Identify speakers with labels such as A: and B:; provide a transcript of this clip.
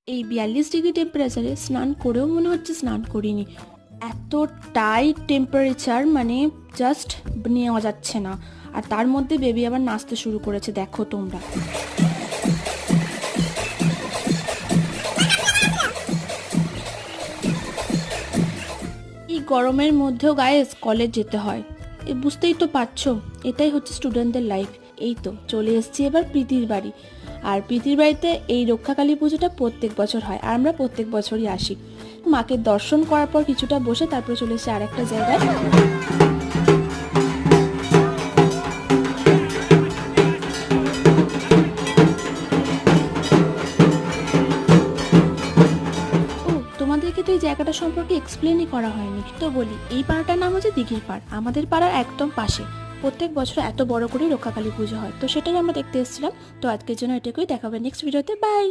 A: এই 42 ডিগ্রি টেম্পারেচারে স্নান করেও মনে হচ্ছে স্নান করিনি। এতটাই টেম্পারেচার, মানে জাস্ট নেওয়া যাচ্ছে না। আর তার মধ্যে বেবি আবার নাচতে শুরু করেছে, দেখো তোমরা। এই গরমের মধ্যেও গাইস কলেজ যেতে হয়, বুঝতেই তো পারছো। এটাই হচ্ছে স্টুডেন্টদের লাইফ। এই তো চলে এসেছি এবার প্রীতির বাড়ি। আর প্রীতির বাড়িতে এই রক্ষাকালী পুজোটা প্রত্যেক বছর হয়, আর আমরা প্রত্যেক বছরই আসি। মাকে দর্শন করার পর কিছুটা বসে তারপরে চলে এসেছি আরেকটা জায়গায়। ও, তোমাদেরকে তো এই জায়গাটা সম্পর্কে এক্সপ্লেনই করা হয়নি, তো বলি এই পাড়াটার নাম হচ্ছে দিঘির পাড়, আমাদের পাড়ার একদম পাশে। প্রত্যেক বছর এত বড় করে রক্ষাকালী পুজো হয়, তো সেটাই আমরা দেখতে এসেছিলাম। তো আজকের জন্য এটুকুই, দেখা হবে নেক্সট ভিডিওতে, বাই।